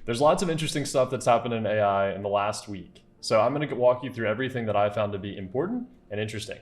There's lots of interesting stuff that's happened in AI in the last week. So I'm going to walk you through everything that I found to be important and interesting.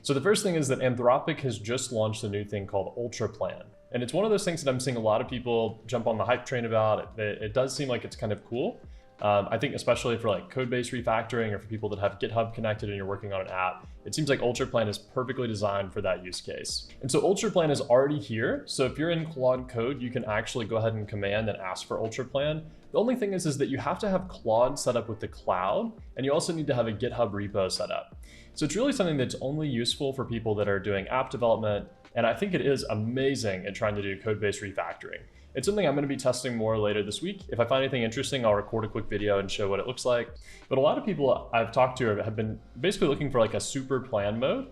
So the first thing is that Anthropic has just launched a new thing called Ultraplan. And it's one of those things that I'm seeing a lot of people jump on the hype train about. It does seem like it's kind of cool. I think especially for like code-based refactoring or for people that have GitHub connected and you're working on an app, it seems like Ultraplan is perfectly designed for that use case. And so Ultraplan is already here. So if you're in Claude code, you can actually go ahead and command and ask for Ultraplan. The only thing is that you have to have Claude set up with the cloud, and you also need to have a GitHub repo set up. So it's really something that's only useful for people that are doing app development. And I think it is amazing at trying to do code-based refactoring. It's something I'm going to be testing more later this week. If I find anything interesting, I'll record a quick video and show what it looks like. But a lot of people I've talked to have been basically looking for like a super plan mode.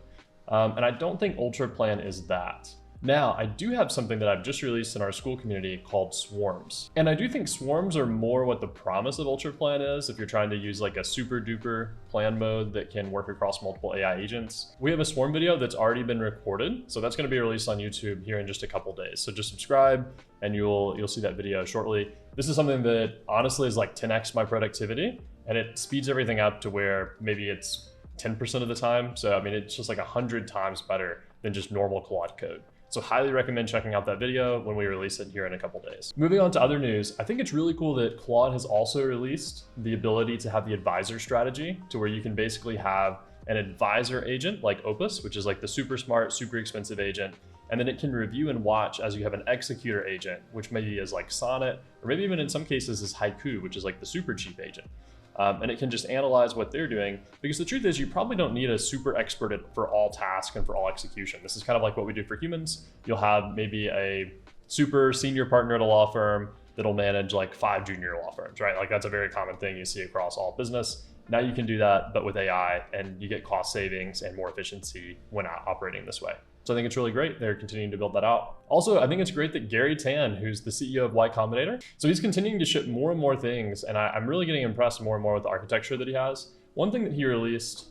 And I don't think Ultraplan is that. Now, I do have something that I've just released in our Skool community called swarms. And I do think swarms are more what the promise of Ultraplan is if you're trying to use like a super duper plan mode that can work across multiple AI agents. We have a swarm video that's already been recorded. So that's going to be released on YouTube here in just a couple days. So just subscribe and you'll see that video shortly. This is something that honestly is like 10x my productivity, and it speeds everything up to where maybe it's 10% of the time. So I mean, it's just like 100 times better than just normal Claude code. So highly recommend checking out that video when we release it here in a couple days. Moving on to other news, I think it's really cool that Claude has also released the ability to have the advisor strategy to where you can basically have an advisor agent like Opus, which is like the super smart, super expensive agent. And then it can review and watch as you have an executor agent, which maybe is like Sonnet, or maybe even in some cases is Haiku, which is like the super cheap agent. And it can just analyze what they're doing, because the truth is you probably don't need a super expert for all tasks and for all execution. This is kind of like what we do for humans. You'll have maybe a super senior partner at a law firm that'll manage like 5 junior law firms, right? Like that's a very common thing you see across all business. Now you can do that, but with AI, and you get cost savings and more efficiency when operating this way. So I think it's really great. They're continuing to build that out. Also, I think it's great that Gary Tan, who's the CEO of Y Combinator, so he's continuing to ship more and more things, and I'm really getting impressed more and more with the architecture that he has. One thing that he released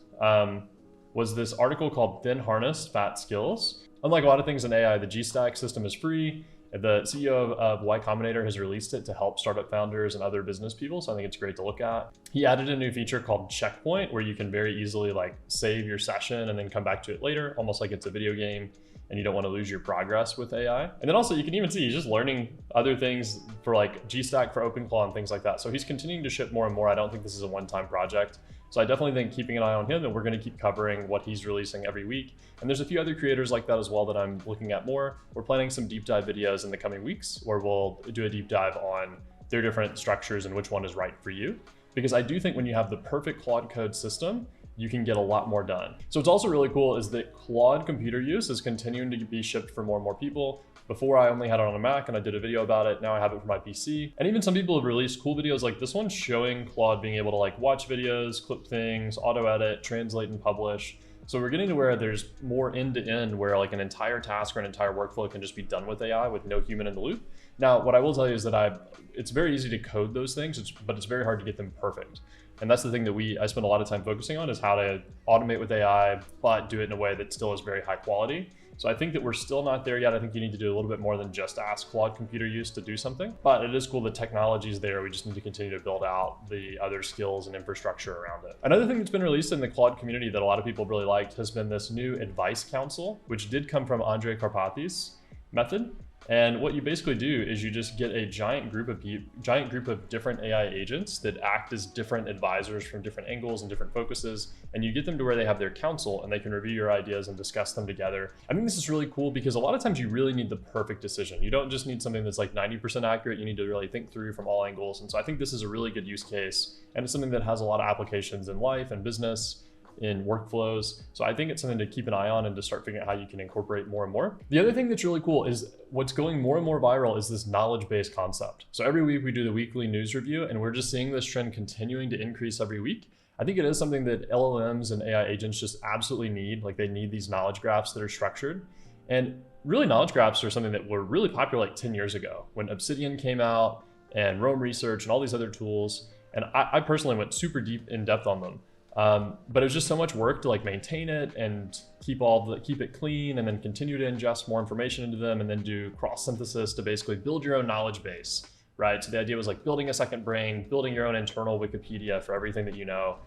was this article called Thin Harness Fat Skills. Unlike a lot of things in AI, the G-Stack system is free. The CEO of Y Combinator has released it to help startup founders and other business people, so I think it's great to look at. He added a new feature called Checkpoint, where you can very easily like save your session and then come back to it later, almost like it's a video game and you don't want to lose your progress with AI. And then also you can even see he's just learning other things for like G-Stack for OpenClaw and things like that. So he's continuing to ship more and more. I don't think this is a one-time project. So I definitely think keeping an eye on him, and we're going to keep covering what he's releasing every week. And there's a few other creators like that as well that I'm looking at more. We're planning some deep dive videos in the coming weeks where we'll do a deep dive on their different structures and which one is right for you. Because I do think when you have the perfect Claude code system, you can get a lot more done. So what's also really cool is that Claude computer use is continuing to be shipped for more and more people. Before I only had it on a Mac and I did a video about it. Now I have it for my PC. And even some people have released cool videos like this one showing Claude being able to like watch videos, clip things, auto edit, translate and publish. So we're getting to where there's more end-to-end where like an entire task or an entire workflow can just be done with AI with no human in the loop. Now, what I will tell you is that it's very easy to code those things, but it's very hard to get them perfect. And that's the thing that I spend a lot of time focusing on, is how to automate with AI, but do it in a way that still is very high quality. So I think that we're still not there yet. I think you need to do a little bit more than just ask Claude computer use to do something, but it is cool. The technology is there. We just need to continue to build out the other skills and infrastructure around it. Another thing that's been released in the Claude community that a lot of people really liked has been this new advice council, which did come from Andre Karpathy's method. And what you basically do is you just get a giant group of different AI agents that act as different advisors from different angles and different focuses, and you get them to where they have their council and they can review your ideas and discuss them together. I think this is really cool because a lot of times you really need the perfect decision. You don't just need something that's like 90% accurate. You need to really think through from all angles. And so I think this is a really good use case, and it's something that has a lot of applications in life and business, in workflows. So I think it's something to keep an eye on and to start figuring out how you can incorporate more and more. The other thing that's really cool is what's going more and more viral is this knowledge-based concept. So every week we do the weekly news review, and we're just seeing this trend continuing to increase every week. I think it is something that LLMs and AI agents just absolutely need. Like, they need these knowledge graphs that are structured. And really, knowledge graphs are something that were really popular like 10 years ago when Obsidian came out and Rome Research and all these other tools. And I personally went super deep in depth on them. But it was just so much work to like maintain it and keep it clean, and then continue to ingest more information into them, and then do cross synthesis to basically build your own knowledge base, right? So the idea was like building a second brain, building your own internal Wikipedia for everything that you know.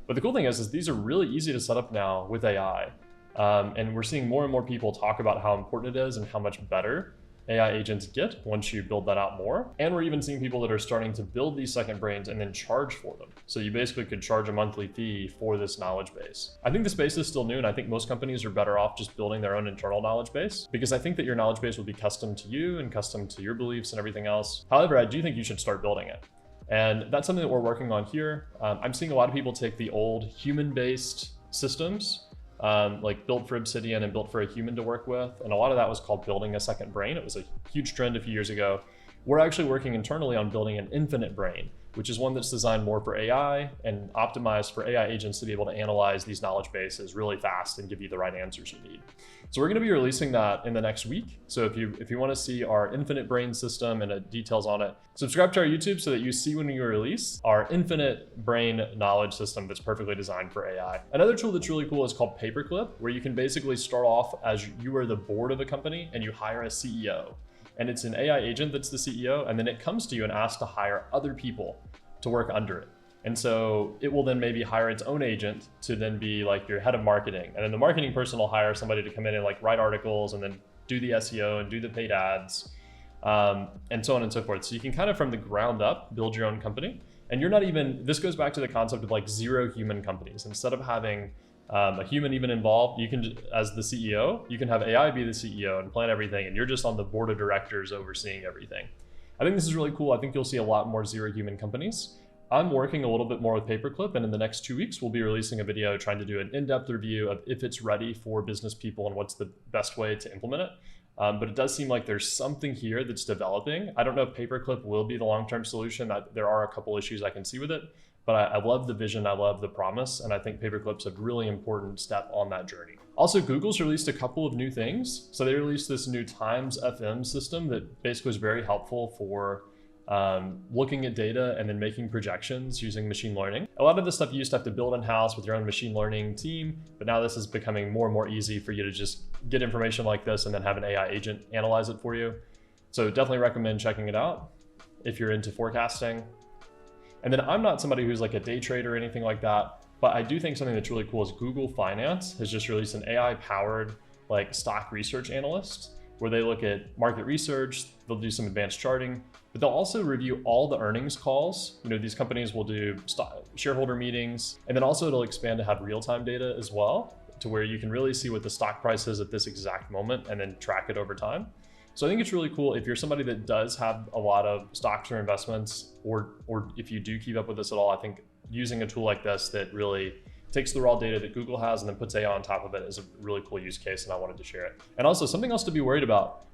But the cool thing is these are really easy to set up now with AI. And we're seeing more and more people talk about how important it is and how much better AI agents get once you build that out more. And we're even seeing people that are starting to build these second brains and then charge for them. So you basically could charge a monthly fee for this knowledge base. I think the space is still new, and I think most companies are better off just building their own internal knowledge base, because I think that your knowledge base will be custom to you and custom to your beliefs and everything else. However, I do think you should start building it. And that's something that we're working on here. I'm seeing a lot of people take the old human-based systems like built for Obsidian and built for a human to work with. And a lot of that was called building a second brain. It was a huge trend a few years ago. We're actually working internally on building an infinite brain, which is one that's designed more for AI and optimized for AI agents to be able to analyze these knowledge bases really fast and give you the right answers you need. So we're going to be releasing that in the next week. So if you want to see our infinite brain system and details on it, subscribe to our YouTube so that you see when we release our infinite brain knowledge system that's perfectly designed for AI. Another tool that's really cool is called Paperclip, where you can basically start off as you are the board of a company and you hire a CEO. And it's an AI agent that's the CEO, and then it comes to you and asks to hire other people to work under it. And so it will then maybe hire its own agent to then be like your head of marketing. And then the marketing person will hire somebody to come in and like write articles and then do the SEO and do the paid ads, and so on and so forth. So you can kind of from the ground up build your own company. And you're not even, this goes back to the concept of like zero human companies. Instead of having a human even involved, you can, as the CEO, you can have AI be the CEO and plan everything, and you're just on the board of directors overseeing everything. I think this is really cool. I think you'll see a lot more zero human companies. I'm working a little bit more with Paperclip, and in the next 2 weeks, we'll be releasing a video trying to do an in-depth review of if it's ready for business people and what's the best way to implement it. But it does seem like there's something here that's developing. I don't know if Paperclip will be the long-term solution. There are a couple issues I can see with it, but I love the vision, I love the promise, and I think Paperclip's a really important step on that journey. Also, Google's released a couple of new things. So they released this new Times FM system that basically is very helpful for looking at data and then making projections using machine learning. A lot of this stuff you used to have to build in-house with your own machine learning team, but now this is becoming more and more easy for you to just get information like this and then have an AI agent analyze it for you. So definitely recommend checking it out if you're into forecasting. And then I'm not somebody who's like a day trader or anything like that, but I do think something that's really cool is Google Finance has just released an AI-powered like stock research analyst, where they look at market research, they'll do some advanced charting, but they'll also review all the earnings calls. You know, these companies will do shareholder meetings, and then also it'll expand to have real-time data as well, to where you can really see what the stock price is at this exact moment and then track it over time. So I think it's really cool if you're somebody that does have a lot of stocks or investments, or if you do keep up with this at all. I think using a tool like this that really takes the raw data that Google has and then puts AI on top of it is a really cool use case, and I wanted to share it. And also something else to be worried about.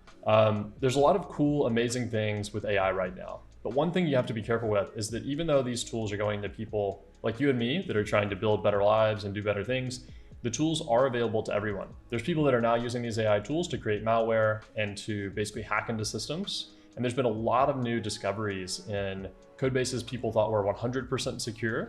There's a lot of cool, amazing things with AI right now. But one thing you have to be careful with is that even though these tools are going to people like you and me that are trying to build better lives and do better things, the tools are available to everyone. There's people that are now using these AI tools to create malware and to basically hack into systems. And there's been a lot of new discoveries in code bases people thought were 100% secure.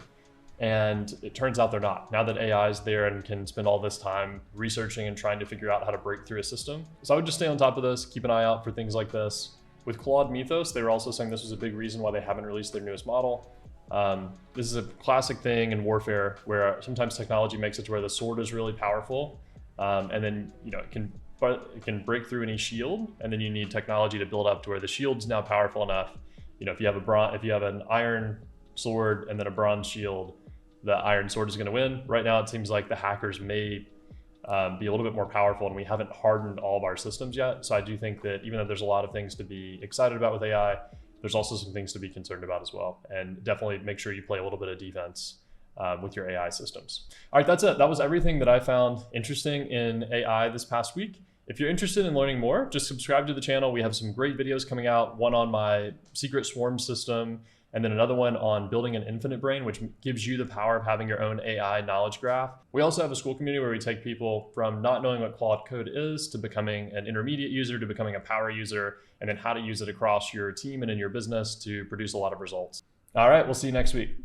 And it turns out they're not. Now that AI is there and can spend all this time researching and trying to figure out how to break through a system. So I would just stay on top of this, keep an eye out for things like this. With Claude Mythos, they were also saying this was a big reason why they haven't released their newest model. This is a classic thing in warfare where sometimes technology makes it to where the sword is really powerful, and then it can break through any shield, and then you need technology to build up to where the shield's now powerful enough. If you have an iron sword and then a bronze shield, the iron sword is going to win. Right now, it seems like the hackers may be a little bit more powerful, and we haven't hardened all of our systems yet. So I do think that even though there's a lot of things to be excited about with AI, there's also some things to be concerned about as well. And definitely make sure you play a little bit of defense with your AI systems. All right, that's it. That was everything that I found interesting in AI this past week. If you're interested in learning more, just subscribe to the channel. We have some great videos coming out, one on my secret swarm system, and then another one on building an infinite brain, which gives you the power of having your own AI knowledge graph. We also have a Skool community where we take people from not knowing what Claude Code is to becoming an intermediate user to becoming a power user, and then how to use it across your team and in your business to produce a lot of results. All right, we'll see you next week.